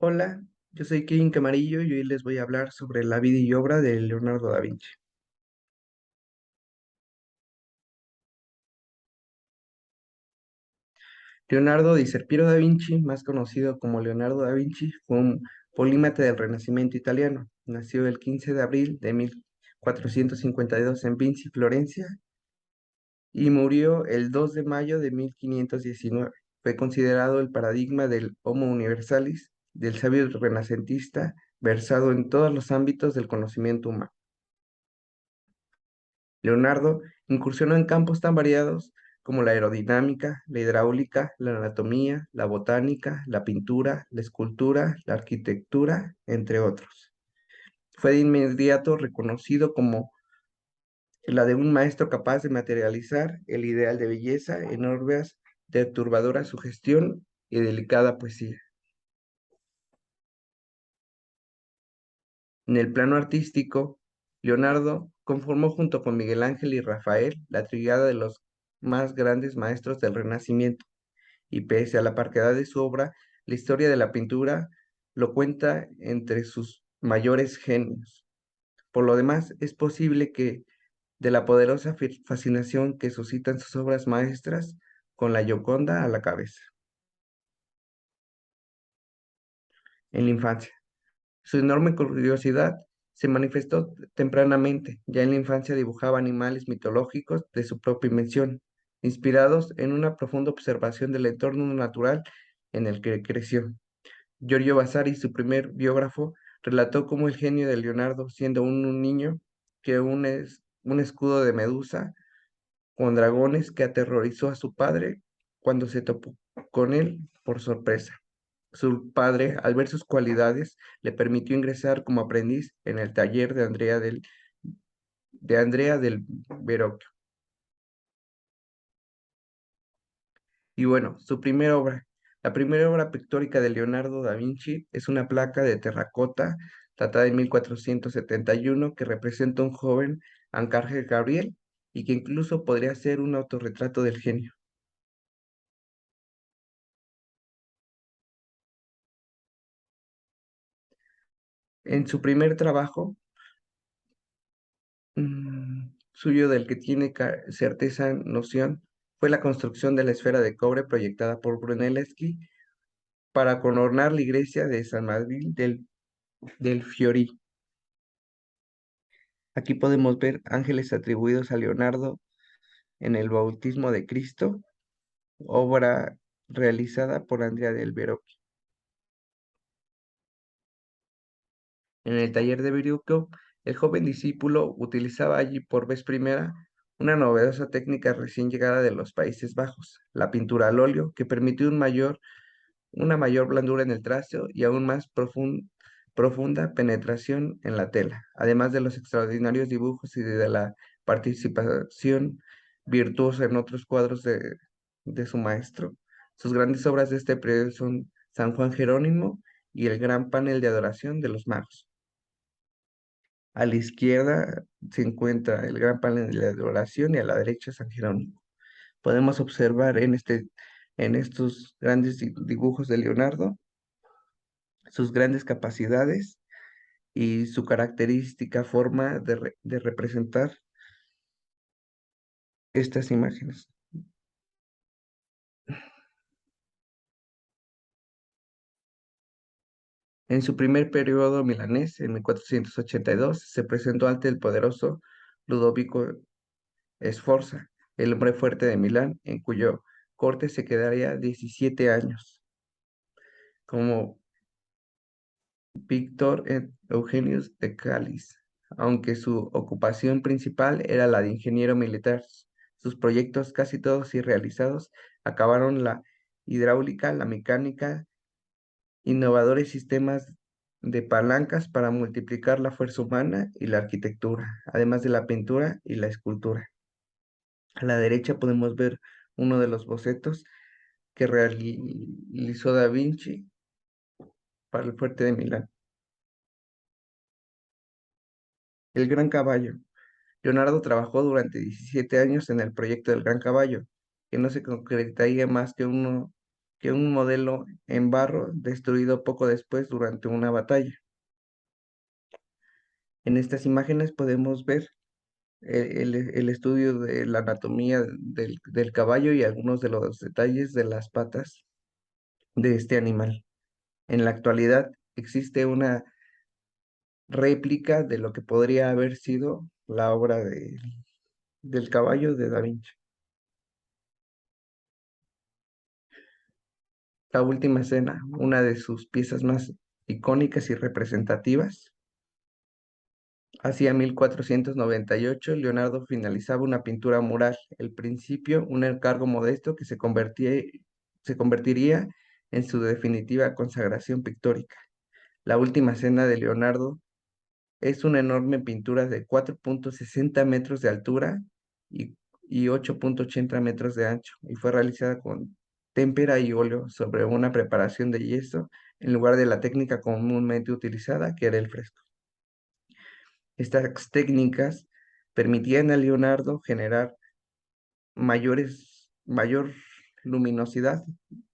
Hola, yo soy Kevin Camarillo y hoy les voy a hablar sobre la vida y obra de Leonardo da Vinci. Leonardo di Serpiero da Vinci, más conocido como Leonardo da Vinci, fue un polímata del Renacimiento italiano. Nació el 15 de abril de 1452 en Vinci, Florencia, y murió el 2 de mayo de 1519. Fue considerado el paradigma del Homo Universalis, del sabio renacentista, versado en todos los ámbitos del conocimiento humano. Leonardo incursionó en campos tan variados como la aerodinámica, la hidráulica, la anatomía, la botánica, la pintura, la escultura, la arquitectura, entre otros. Fue de inmediato reconocido como la de un maestro capaz de materializar el ideal de belleza en obras de turbadora sugestión y delicada poesía. En el plano artístico, Leonardo conformó junto con Miguel Ángel y Rafael la tríada de los más grandes maestros del Renacimiento, y pese a la parquedad de su obra, la historia de la pintura lo cuenta entre sus mayores genios. Por lo demás, es posible que, de la poderosa fascinación que suscitan sus obras maestras, con la Gioconda a la cabeza. En la infancia, su enorme curiosidad se manifestó tempranamente. Ya en la infancia dibujaba animales mitológicos de su propia invención, inspirados en una profunda observación del entorno natural en el que creció. Giorgio Vasari, su primer biógrafo, relató cómo el genio de Leonardo, siendo un niño, que un escudo de medusa con dragones que aterrorizó a su padre cuando se topó con él por sorpresa. Su padre, al ver sus cualidades, le permitió ingresar como aprendiz en el taller de Andrea del Verrocchio. Y bueno, su primera obra. La primera obra pictórica de Leonardo da Vinci es una placa de terracota datada en 1471 que representa a un joven Arcángel Gabriel y que incluso podría ser un autorretrato del genio. En su primer trabajo, suyo del que tiene certeza noción, fue la construcción de la esfera de cobre proyectada por Brunelleschi para coronar la iglesia de San Martín del Fiori. Aquí podemos ver ángeles atribuidos a Leonardo en el bautismo de Cristo, obra realizada por Andrea del Verrocchio. En el taller de Verrocchio, el joven discípulo utilizaba allí por vez primera una novedosa técnica recién llegada de los Países Bajos, la pintura al óleo, que permitió una mayor blandura en el trazo y aún más profunda penetración en la tela, además de los extraordinarios dibujos y de la participación virtuosa en otros cuadros de su maestro. Sus grandes obras de este periodo son San Juan Jerónimo y el gran panel de adoración de los magos. A la izquierda se encuentra el gran panel de adoración y a la derecha San Jerónimo. Podemos observar en estos grandes dibujos de Leonardo sus grandes capacidades y su característica forma de representar estas imágenes. En su primer periodo milanés, en 1482, se presentó ante el poderoso Ludovico Sforza, el hombre fuerte de Milán, en cuyo corte se quedaría 17 años, como Víctor Eugenius de Calis, aunque su ocupación principal era la de ingeniero militar. Sus proyectos, casi todos irrealizados, acabaron la hidráulica, la mecánica, innovadores sistemas de palancas para multiplicar la fuerza humana y la arquitectura, además de la pintura y la escultura. A la derecha podemos ver uno de los bocetos que realizó Da Vinci para el fuerte de Milán. El Gran Caballo. Leonardo trabajó durante 17 años en el proyecto del Gran Caballo, que no se concretaría más que un modelo en barro destruido poco después durante una batalla. En estas imágenes podemos ver el estudio de la anatomía del caballo y algunos de los detalles de las patas de este animal. En la actualidad existe una réplica de lo que podría haber sido la obra del caballo de Da Vinci. La Última Cena, una de sus piezas más icónicas y representativas. Hacia 1498, Leonardo finalizaba una pintura mural, el principio, un encargo modesto que se convertiría en su definitiva consagración pictórica. La Última Cena de Leonardo es una enorme pintura de 4,60 metros de altura y, y 8,80 metros de ancho, y fue realizada con témpera y óleo sobre una preparación de yeso en lugar de la técnica comúnmente utilizada, que era el fresco. Estas técnicas permitían a Leonardo generar mayor luminosidad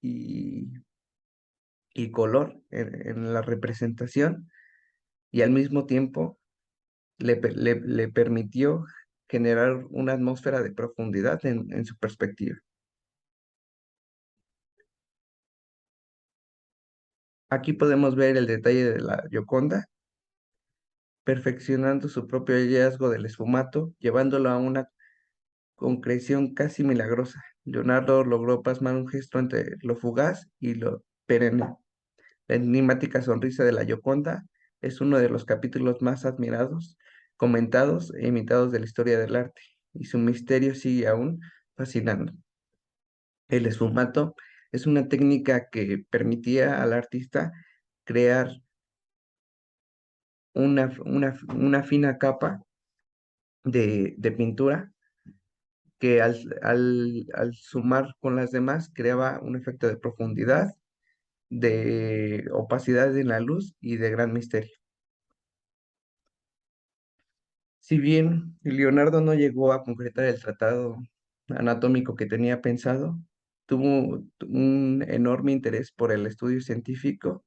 y, y color en la representación, y al mismo tiempo le permitió generar una atmósfera de profundidad en su perspectiva. Aquí podemos ver el detalle de la Gioconda, perfeccionando su propio hallazgo del esfumato, llevándolo a una concreción casi milagrosa. Leonardo logró plasmar un gesto entre lo fugaz y lo perenne. La enigmática sonrisa de la Gioconda es uno de los capítulos más admirados, comentados e imitados de la historia del arte, y su misterio sigue aún fascinando. El esfumato es una técnica que permitía al artista crear una fina capa de pintura que al sumar con las demás creaba un efecto de profundidad, de opacidad en la luz y de gran misterio. Si bien Leonardo no llegó a concretar el tratado anatómico que tenía pensado, tuvo un enorme interés por el estudio científico.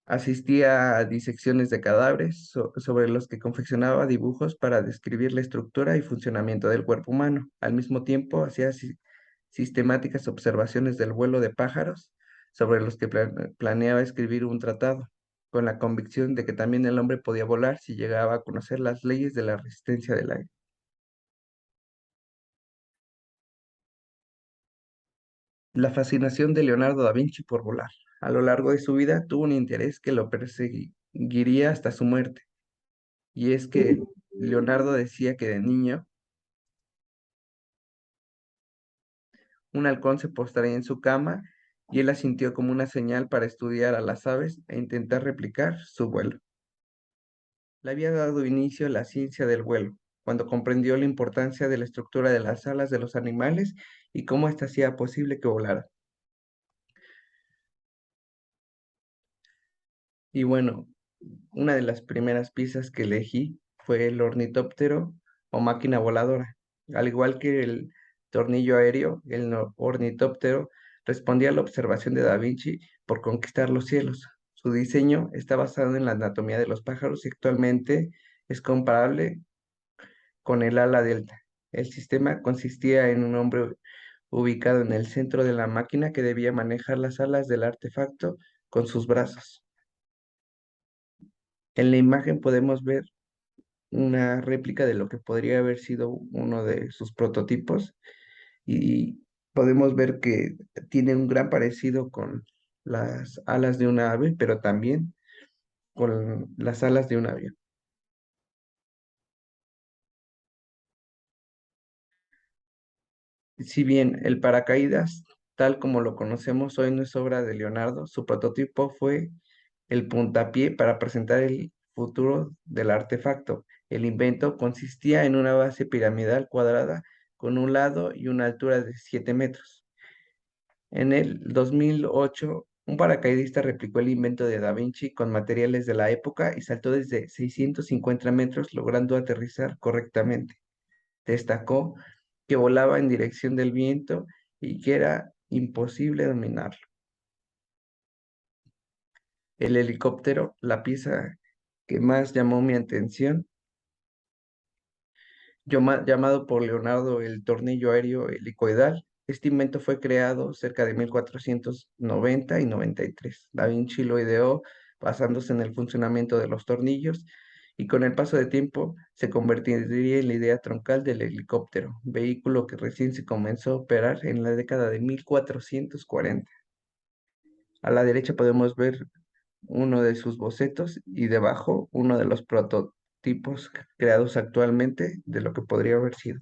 Asistía a disecciones de cadáveres sobre los que confeccionaba dibujos para describir la estructura y funcionamiento del cuerpo humano. Al mismo tiempo, hacía sistemáticas observaciones del vuelo de pájaros sobre los que planeaba escribir un tratado, con la convicción de que también el hombre podía volar si llegaba a conocer las leyes de la resistencia del aire. La fascinación de Leonardo da Vinci por volar. A lo largo de su vida tuvo un interés que lo perseguiría hasta su muerte. Y es que Leonardo decía que de niño un halcón se postraría en su cama y él la sintió como una señal para estudiar a las aves e intentar replicar su vuelo. Le había dado inicio a la ciencia del vuelo, cuando comprendió la importancia de la estructura de las alas de los animales y cómo ésta hacía posible que volara. Y bueno, una de las primeras piezas que elegí fue el ornitóptero o máquina voladora. Al igual que el tornillo aéreo, el ornitóptero respondía a la observación de Da Vinci por conquistar los cielos. Su diseño está basado en la anatomía de los pájaros y actualmente es comparable con el ala delta. El sistema consistía en un hombre ubicado en el centro de la máquina que debía manejar las alas del artefacto con sus brazos. En la imagen podemos ver una réplica de lo que podría haber sido uno de sus prototipos, y podemos ver que tiene un gran parecido con las alas de una ave, pero también con las alas de un avión. Si bien el paracaídas, tal como lo conocemos hoy, no es obra de Leonardo, su prototipo fue el puntapié para presentar el futuro del artefacto. El invento consistía en una base piramidal cuadrada con un lado y una altura de 7 metros. En el 2008, un paracaidista replicó el invento de Da Vinci con materiales de la época y saltó desde 650 metros, logrando aterrizar correctamente. Destacó que volaba en dirección del viento y que era imposible dominarlo. El helicóptero, la pieza que más llamó mi atención, llamado por Leonardo el tornillo aéreo helicoidal. Este invento fue creado cerca de 1490 y 93. Da Vinci lo ideó basándose en el funcionamiento de los tornillos y con el paso de tiempo se convertiría en la idea troncal del helicóptero, vehículo que recién se comenzó a operar en la década de 1440. A la derecha podemos ver uno de sus bocetos y debajo uno de los prototipos creados actualmente de lo que podría haber sido.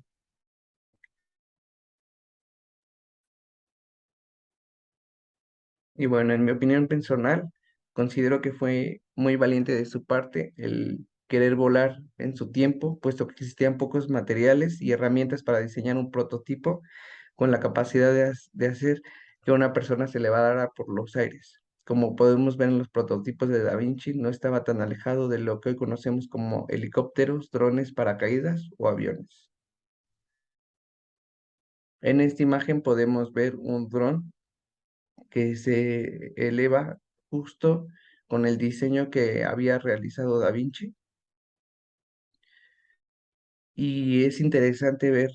Y bueno, en mi opinión personal, considero que fue muy valiente de su parte el querer volar en su tiempo, puesto que existían pocos materiales y herramientas para diseñar un prototipo con la capacidad de hacer que una persona se elevara por los aires. Como podemos ver en los prototipos de Da Vinci, no estaba tan alejado de lo que hoy conocemos como helicópteros, drones, paracaídas o aviones. En esta imagen podemos ver un dron que se eleva justo con el diseño que había realizado Da Vinci. Y es interesante ver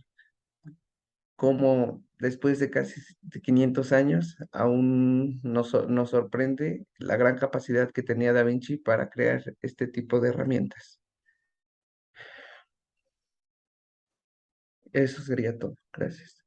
cómo después de casi de 500 años aún nos sorprende la gran capacidad que tenía Da Vinci para crear este tipo de herramientas. Eso sería todo. Gracias.